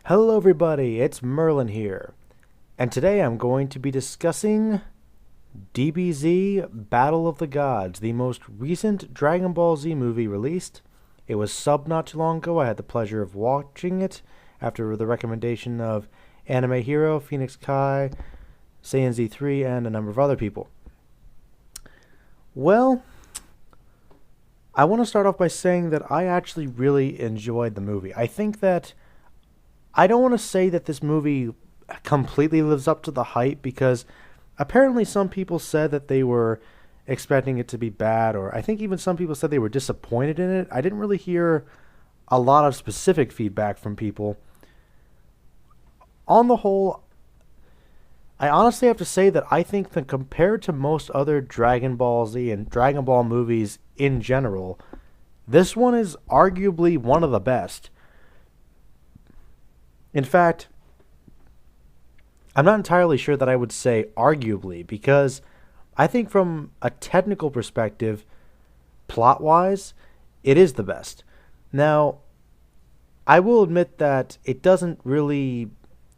Hello everybody, it's Merlin here, and today I'm going to be discussing DBZ Battle of the Gods, the most recent Dragon Ball Z movie released. It was subbed not too long ago. I had the pleasure of watching it after the recommendation of Anime Hero, Phoenix Kai, Saiyan Z3, and a number of other people. Well, I want to start off by saying that I actually really enjoyed the movie. I don't want to say that this movie completely lives up to the hype because apparently some people said that they were expecting it to be bad, or I think even some people said they were disappointed in it. I didn't really hear a lot of specific feedback from people. On the whole, I honestly have to say that I think that compared to most other Dragon Ball Z and Dragon Ball movies in general, this one is arguably one of the best. In fact, I'm not entirely sure that I would say arguably, because I think from a technical perspective, plot-wise, it is the best. Now, I will admit that it doesn't really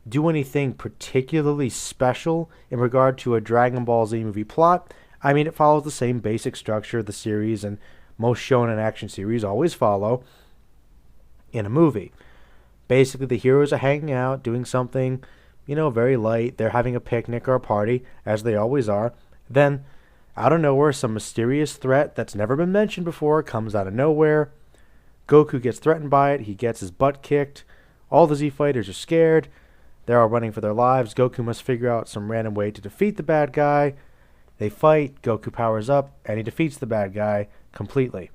do anything particularly special in regard to a Dragon Ball Z movie plot. I mean, it follows the same basic structure the series and most shonen action series always follow in a movie. Basically, the heroes are hanging out, doing something, very light. They're having a picnic or a party, as they always are. Then, out of nowhere, some mysterious threat that's never been mentioned before comes out of nowhere. Goku gets threatened by it. He gets his butt kicked. All the Z fighters are scared. They're all running for their lives. Goku must figure out some random way to defeat the bad guy. They fight. Goku powers up, and he defeats the bad guy completely.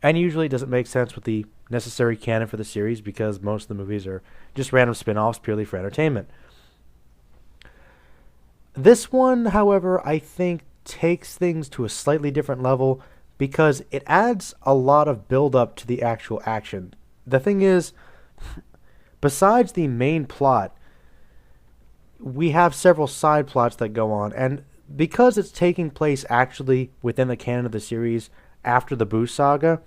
And usually it doesn't make sense with the necessary canon for the series because most of the movies are just random spin-offs purely for entertainment. This one, however, I think takes things to a slightly different level because it adds a lot of build-up to the actual action. The thing is, besides the main plot, we have several side plots that go on, and because it's taking place actually within the canon of the series after the Buu saga,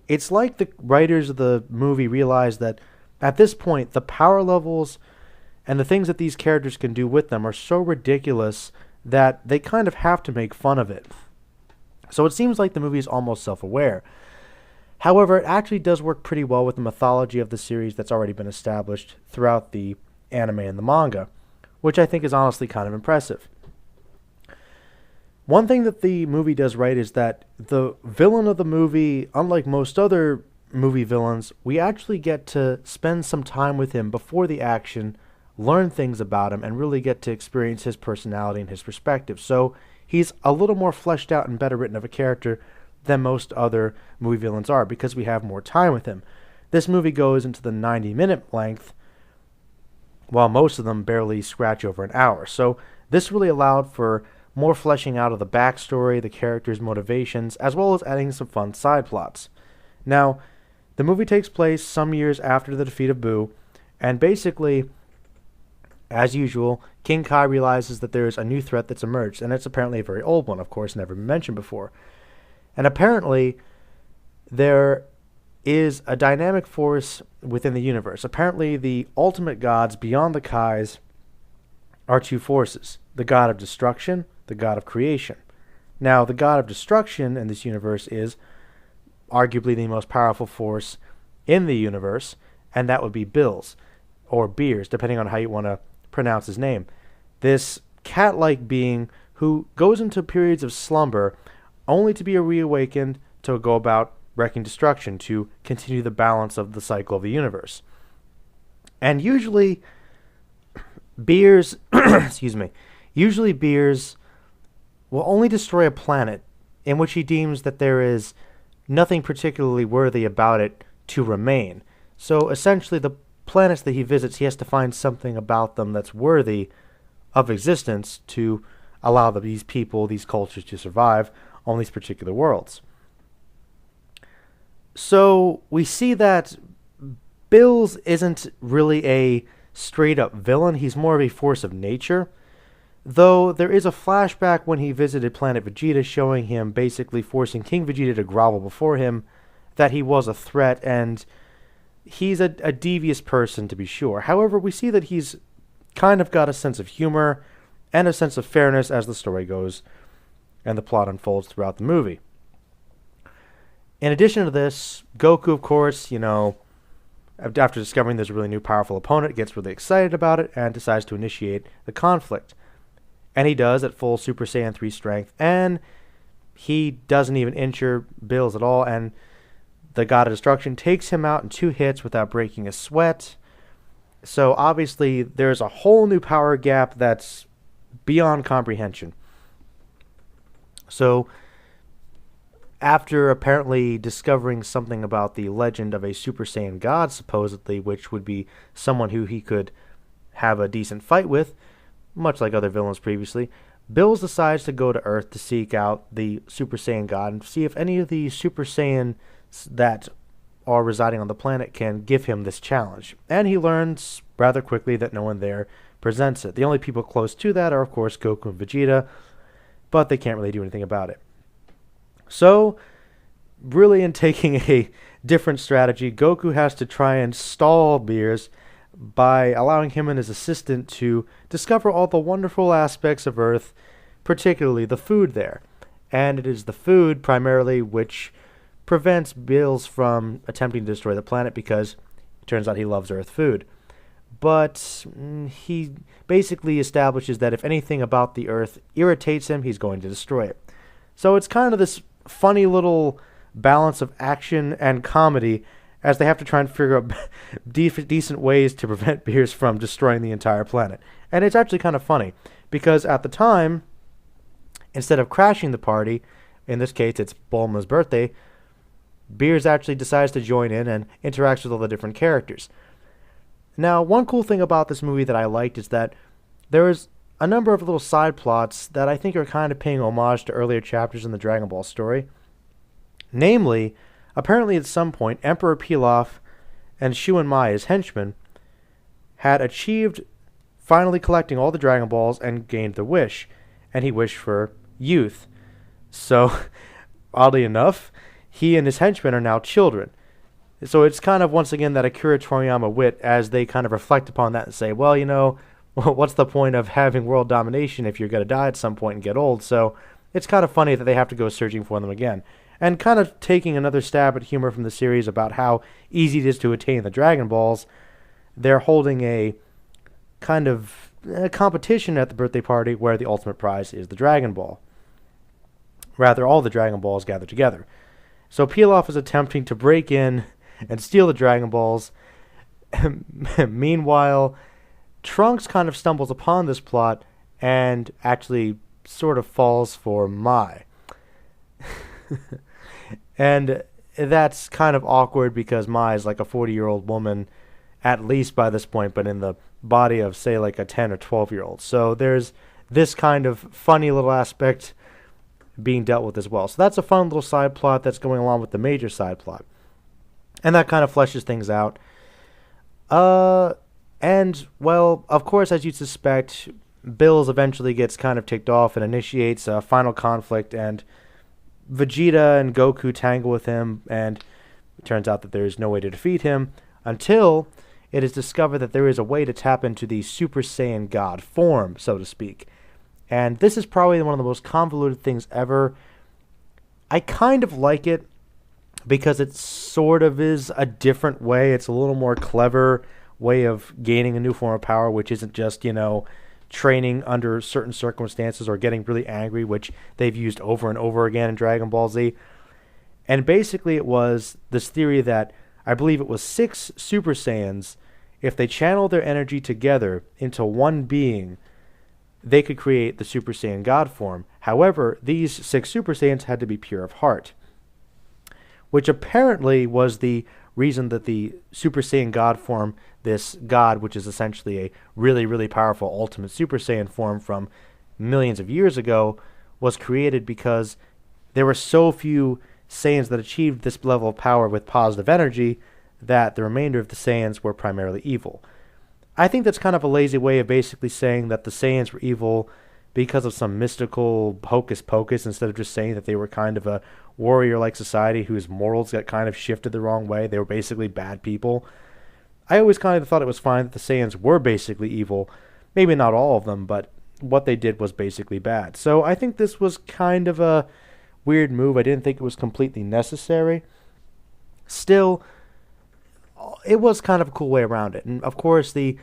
it's like the writers of the movie realized that at this point the power levels and the things that these characters can do with them are so ridiculous that they kind of have to make fun of it. So it seems like the movie is almost self-aware. However, it actually does work pretty well with the mythology of the series that's already been established throughout the anime and the manga, which I think is honestly kind of impressive. One thing that the movie does right is that the villain of the movie, unlike most other movie villains, we actually get to spend some time with him before the action, learn things about him, and really get to experience his personality and his perspective. So he's a little more fleshed out and better written of a character than most other movie villains are because we have more time with him. This movie goes into the 90-minute length, while most of them barely scratch over an hour. So this really allowed for more fleshing out of the backstory, the characters' motivations, as well as adding some fun side plots. Now, the movie takes place some years after the defeat of Buu, and basically, as usual, King Kai realizes that there is a new threat that's emerged, and it's apparently a very old one, of course, never been mentioned before. And apparently, there is a dynamic force within the universe. Apparently, the ultimate gods beyond the Kais are two forces: the god of destruction, the god of creation. Now, the god of destruction in this universe is arguably the most powerful force in the universe, and that would be Beerus, or Beerus, depending on how you want to pronounce his name. This cat-like being who goes into periods of slumber only to be reawakened to go about wreaking destruction, to continue the balance of the cycle of the universe. And usually, Beerus, usually Beerus will only destroy a planet in which he deems that there is nothing particularly worthy about it to remain. So essentially, the planets that he visits, he has to find something about them that's worthy of existence to allow these people, these cultures to survive on these particular worlds. So we see that Bills isn't really a straight-up villain. He's more of a force of nature. Though there is a flashback when he visited Planet Vegeta showing him basically forcing King Vegeta to grovel before him that he was a threat, and he's a devious person, to be sure. However, we see that he's kind of got a sense of humor and a sense of fairness as the story goes and the plot unfolds throughout the movie. In addition to this, Goku, of course, after discovering there's a really new powerful opponent, gets really excited about it and decides to initiate the conflict. And he does at full Super Saiyan 3 strength, and he doesn't even injure Bills at all, and the God of Destruction takes him out in 2 hits without breaking a sweat. So obviously there's a whole new power gap that's beyond comprehension. So after apparently discovering something about the legend of a Super Saiyan God, supposedly, which would be someone who he could have a decent fight with, much like other villains previously, Bills decides to go to Earth to seek out the Super Saiyan God and see if any of the Super Saiyans that are residing on the planet can give him this challenge. And he learns rather quickly that no one there presents it. The only people close to that are, of course, Goku and Vegeta, but they can't really do anything about it. So, really in taking a different strategy, Goku has to try and stall Beerus by allowing him and his assistant to discover all the wonderful aspects of Earth, particularly the food there. And it is the food, primarily, which prevents Bills from attempting to destroy the planet because it turns out he loves Earth food. But he basically establishes that if anything about the Earth irritates him, he's going to destroy it. So it's kind of this funny little balance of action and comedy as they have to try and figure out decent ways to prevent Beerus from destroying the entire planet. And it's actually kind of funny, because at the time, instead of crashing the party, in this case it's Bulma's birthday, Beerus actually decides to join in and interacts with all the different characters. Now, one cool thing about this movie that I liked is that there is a number of little side plots that I think are kind of paying homage to earlier chapters in the Dragon Ball story. Namely, apparently at some point, Emperor Pilaf and Shu and Mai, his henchmen, had achieved finally collecting all the Dragon Balls and gained the wish, and he wished for youth. So, oddly enough, he and his henchmen are now children. So it's kind of, once again, that Akira Toriyama wit as they kind of reflect upon that and say, well, what's the point of having world domination if you're going to die at some point and get old? So it's kind of funny that they have to go searching for them again. And kind of taking another stab at humor from the series about how easy it is to attain the Dragon Balls, they're holding a kind of competition at the birthday party where the ultimate prize is the Dragon Ball. Rather, all the Dragon Balls gathered together. So Pilaf is attempting to break in and steal the Dragon Balls. Meanwhile, Trunks kind of stumbles upon this plot and actually sort of falls for Mai. And that's kind of awkward because Mai is like a 40-year-old woman, at least by this point, but in the body of, say, like a 10 or 12-year-old. So there's this kind of funny little aspect being dealt with as well. So that's a fun little side plot that's going along with the major side plot. And that kind of fleshes things out. And, well, of course, as you'd suspect, Bills eventually gets kind of ticked off and initiates a final conflict, and Vegeta and Goku tangle with him, and it turns out that there is no way to defeat him until it is discovered that there is a way to tap into the Super Saiyan God form, so to speak. And this is probably one of the most convoluted things ever. I kind of like it because it sort of is a different way. It's a little more clever way of gaining a new form of power, which isn't just, training under certain circumstances or getting really angry, which they've used over and over again in Dragon Ball Z. And basically it was this theory that I believe it was 6 Super Saiyans, if they channeled their energy together into one being, they could create the Super Saiyan God form. However, these 6 Super Saiyans had to be pure of heart, which apparently was the reason that the Super Saiyan God form, this God, which is essentially a really, really powerful ultimate Super Saiyan form from millions of years ago, was created because there were so few Saiyans that achieved this level of power with positive energy that the remainder of the Saiyans were primarily evil. I think that's kind of a lazy way of basically saying that the Saiyans were evil because of some mystical hocus pocus, instead of just saying that they were kind of a warrior-like society whose morals got kind of shifted the wrong way. They were basically bad people. I always kind of thought it was fine that the Saiyans were basically evil. Maybe not all of them, but what they did was basically bad. So I think this was kind of a weird move. I didn't think it was completely necessary. Still, it was kind of a cool way around it. And of course, the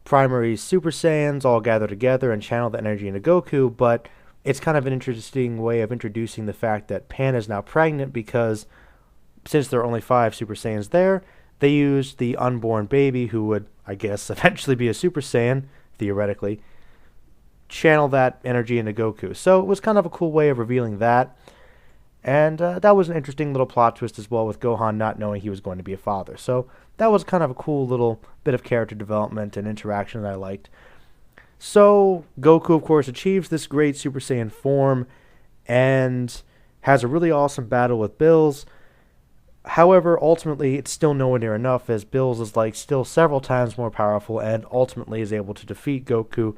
primary Super Saiyans all gather together and channel the energy into Goku, but it's kind of an interesting way of introducing the fact that Pan is now pregnant, because since there are only 5 Super Saiyans there, they used the unborn baby, who would, I guess, eventually be a Super Saiyan, theoretically, channel that energy into Goku. So it was kind of a cool way of revealing that. And that was an interesting little plot twist as well, with Gohan not knowing he was going to be a father. So that was kind of a cool little bit of character development and interaction that I liked. So Goku, of course, achieves this great Super Saiyan form and has a really awesome battle with Bills. However, ultimately, it's still nowhere near enough, as Bills is still several times more powerful and ultimately is able to defeat Goku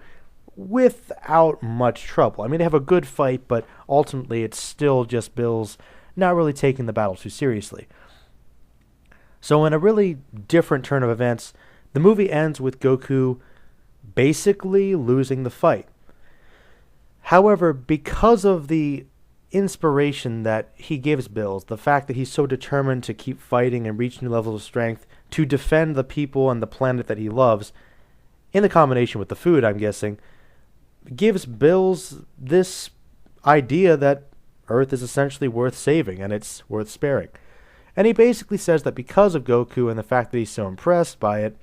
without much trouble. I mean, they have a good fight, but ultimately it's still just Bills not really taking the battle too seriously. So in a really different turn of events, the movie ends with Goku basically losing the fight. However, because of the inspiration that he gives Bills, the fact that he's so determined to keep fighting and reach new levels of strength to defend the people and the planet that he loves, in the combination with the food, I'm guessing, gives Bills this idea that Earth is essentially worth saving and it's worth sparing. And he basically says that because of Goku and the fact that he's so impressed by it,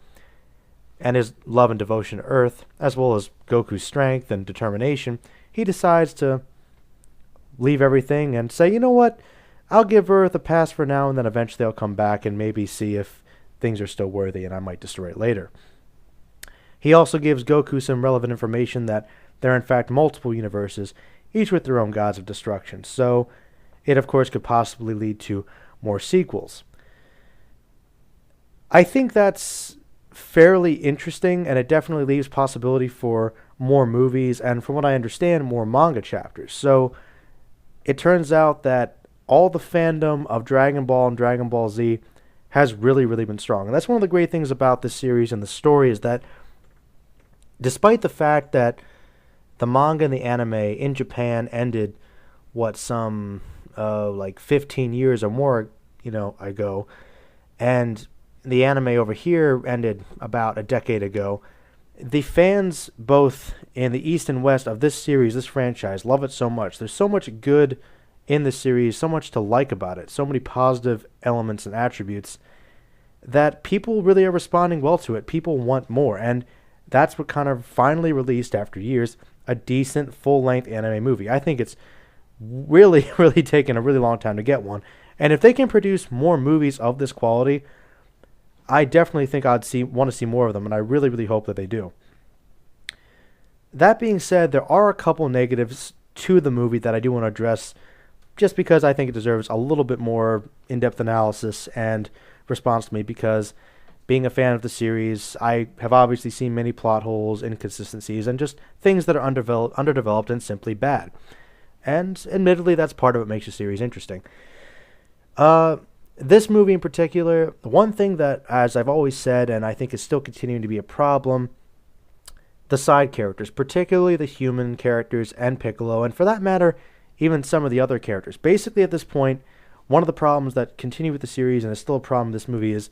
and his love and devotion to Earth, as well as Goku's strength and determination, he decides to leave everything and say, you know what, I'll give Earth a pass for now, and then eventually I'll come back and maybe see if things are still worthy and I might destroy it later. He also gives Goku some relevant information that there are in fact multiple universes, each with their own gods of destruction, so it of course could possibly lead to more sequels. I think that's fairly interesting, and it definitely leaves possibility for more movies and, from what I understand, more manga chapters. So it turns out that all the fandom of Dragon Ball and Dragon Ball Z has really, really been strong. And that's one of the great things about this series and the story, is that despite the fact that the manga and the anime in Japan ended, some 15 years or more, ago, and the anime over here ended about a decade ago, the fans both in the East and West of this series, this franchise, love it so much. There's so much good in this series, so much to like about it, so many positive elements and attributes, that people really are responding well to it. People want more, and that's what kind of finally released, after years, a decent full-length anime movie. I think it's really, really taken a really long time to get one. And if they can produce more movies of this quality, I definitely think want to see more of them, and I really, really hope that they do. That being said, there are a couple negatives to the movie that I do want to address, just because I think it deserves a little bit more in-depth analysis and response to me, because being a fan of the series, I have obviously seen many plot holes, inconsistencies, and just things that are underdeveloped and simply bad. And admittedly, that's part of what makes the series interesting. This movie in particular, one thing that, as I've always said, and I think is still continuing to be a problem, the side characters, particularly the human characters and Piccolo, and for that matter, even some of the other characters. Basically, at this point, one of the problems that continue with the series, and is still a problem in this movie, is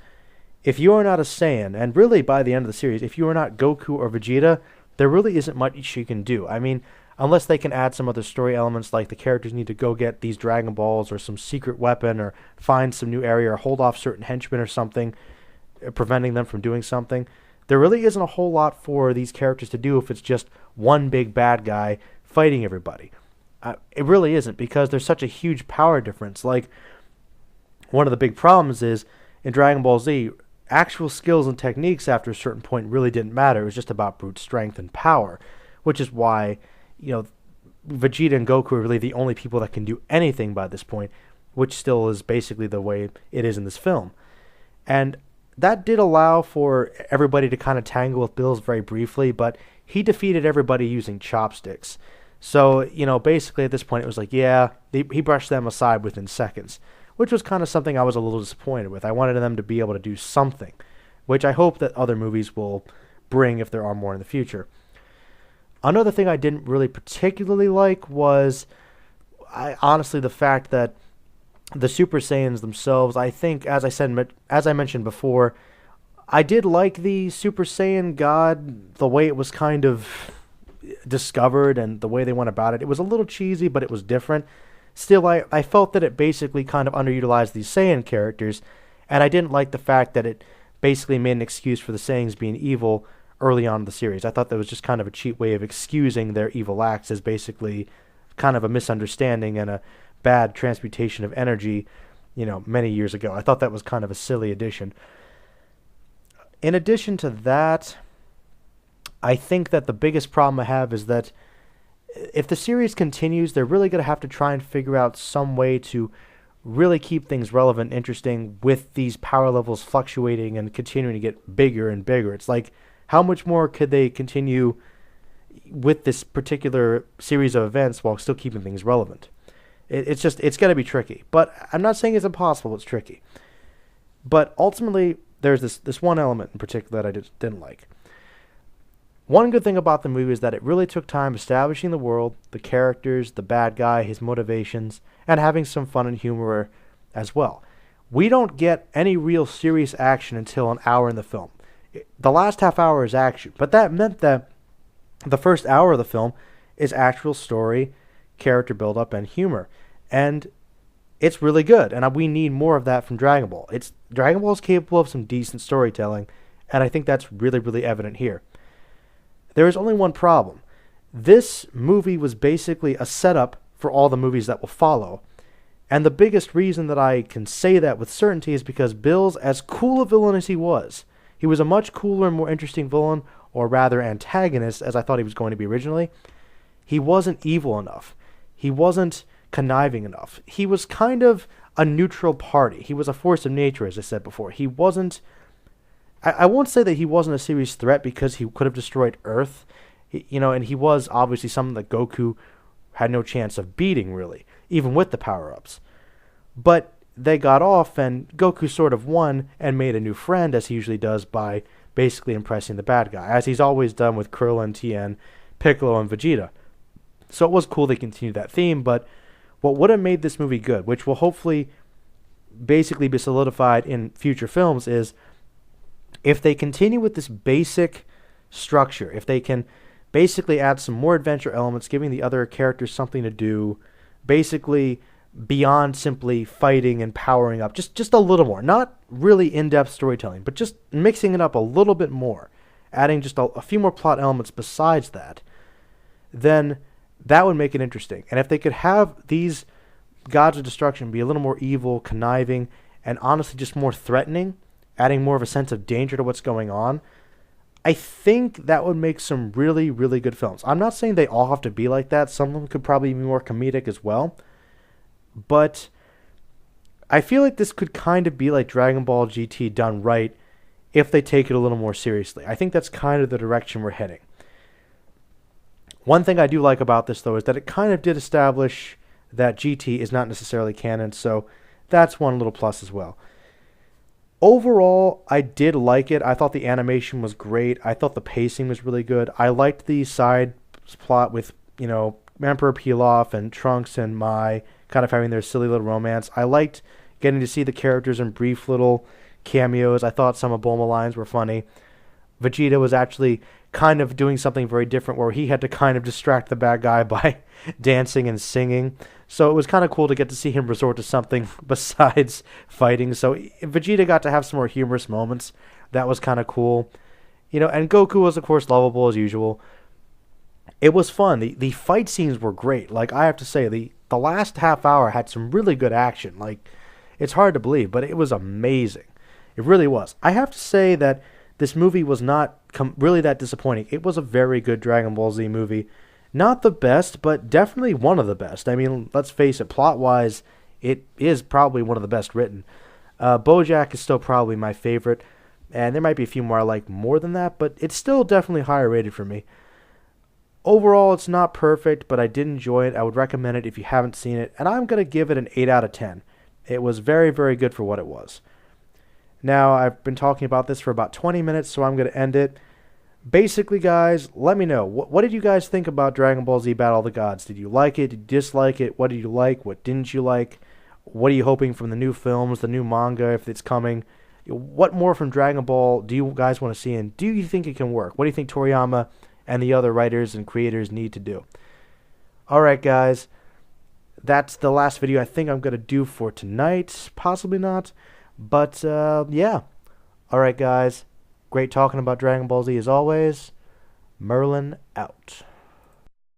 if you are not a Saiyan, and really by the end of the series, if you are not Goku or Vegeta, there really isn't much you can do. I mean, unless they can add some other story elements, like the characters need to go get these Dragon Balls or some secret weapon or find some new area or hold off certain henchmen or something, preventing them from doing something. There really isn't a whole lot for these characters to do if it's just one big bad guy fighting everybody. It really isn't, because there's such a huge power difference. Like, one of the big problems is, in Dragon Ball Z, actual skills and techniques after a certain point really didn't matter. It was just about brute strength and power, which is why Vegeta and Goku are really the only people that can do anything by this point, which still is basically the way it is in this film. And that did allow for everybody to kind of tangle with Bills very briefly, but he defeated everybody using chopsticks. So, basically at this point it was like, yeah, he brushed them aside within seconds, which was kind of something I was a little disappointed with. I wanted them to be able to do something, which I hope that other movies will bring if there are more in the future. Another thing I didn't really particularly like was, honestly, the fact that the Super Saiyans themselves, I think, as I mentioned before, I did like the Super Saiyan God, the way it was kind of discovered and the way they went about it. It was a little cheesy, but it was different. Still, I felt that it basically kind of underutilized these Saiyan characters, and I didn't like the fact that it basically made an excuse for the Saiyans being evil early on in the series. I thought that was just kind of a cheap way of excusing their evil acts as basically kind of a misunderstanding and a bad transmutation of energy, many years ago. I thought that was kind of a silly addition. In addition to that, I think that the biggest problem I have is that if the series continues, they're really going to have to try and figure out some way to really keep things relevant and interesting with these power levels fluctuating and continuing to get bigger and bigger. It's like, how much more could they continue with this particular series of events while still keeping things relevant? It's going to be tricky. But I'm not saying it's impossible, it's tricky. But ultimately, there's this one element in particular that I just didn't like. One good thing about the movie is that it really took time establishing the world, the characters, the bad guy, his motivations, and having some fun and humor as well. We don't get any real serious action until an hour in the film. The last half hour is action, but that meant that the first hour of the film is actual story, character build-up, and humor. And it's really good, and we need more of that from Dragon Ball. Dragon Ball is capable of some decent storytelling, and I think that's really, really evident here. There is only one problem. This movie was basically a setup for all the movies that will follow, and the biggest reason that I can say that with certainty is because Bills, as cool a villain as he was a much cooler and more interesting villain, or rather antagonist, as I thought he was going to be originally. He wasn't evil enough. He wasn't conniving enough. He was kind of a neutral party. He was a force of nature, as I said before. He wasn't... I won't say that he wasn't a serious threat because he could have destroyed Earth, and he was obviously something that Goku had no chance of beating, really, even with the power-ups. But they got off, and Goku sort of won and made a new friend, as he usually does, by basically impressing the bad guy, as he's always done with Krillin, Tien, Piccolo, and Vegeta. So it was cool they continued that theme, but what would have made this movie good, which will hopefully basically be solidified in future films, is if they continue with this basic structure, if they can basically add some more adventure elements, giving the other characters something to do, basically beyond simply fighting and powering up, just a little more. Not really in-depth storytelling, but just mixing it up a little bit more, adding just a few more plot elements besides that, then that would make it interesting. And if they could have these gods of destruction be a little more evil, conniving, and honestly just more threatening, adding more of a sense of danger to what's going on, I think that would make some really, really good films. I'm not saying they all have to be like that. Some of them could probably be more comedic as well. But I feel like this could kind of be like Dragon Ball GT done right if they take it a little more seriously. I think that's kind of the direction we're heading. One thing I do like about this, though, is that it kind of did establish that GT is not necessarily canon, so that's one little plus as well. Overall, I did like it. I thought the animation was great. I thought the pacing was really good. I liked the side plot with, Emperor Pilaf and Trunks and Mai kind of having their silly little romance. I liked getting to see the characters in brief little cameos. I thought some of Bulma lines were funny. Vegeta was actually kind of doing something very different where he had to kind of distract the bad guy by dancing and singing. So it was kind of cool to get to see him resort to something besides fighting. So Vegeta got to have some more humorous moments. That was kind of cool. And Goku was, of course, lovable as usual. It was fun. The fight scenes were great. Like, I have to say, the last half hour had some really good action. Like, it's hard to believe, but it was amazing. It really was. I have to say that this movie was not really that disappointing. It was a very good Dragon Ball Z movie. Not the best, but definitely one of the best. I mean, let's face it, plot-wise, it is probably one of the best written. BoJack is still probably my favorite. And there might be a few more I like more than that, but it's still definitely higher rated for me. Overall, it's not perfect, but I did enjoy it. I would recommend it if you haven't seen it, and I'm going to give it an 8 out of 10. It was very, very good for what it was. Now, I've been talking about this for about 20 minutes, so I'm going to end it. Basically, guys, let me know. What did you guys think about Dragon Ball Z Battle of the Gods? Did you like it? Did you dislike it? What did you like? What didn't you like? What are you hoping from the new films, the new manga, if it's coming? What more from Dragon Ball do you guys want to see, and do you think it can work? What do you think Toriyama and the other writers and creators need to do? Alright, guys. That's the last video I think I'm going to do for tonight. Possibly not. But, yeah. Alright, guys. Great talking about Dragon Ball Z as always. Merlin out.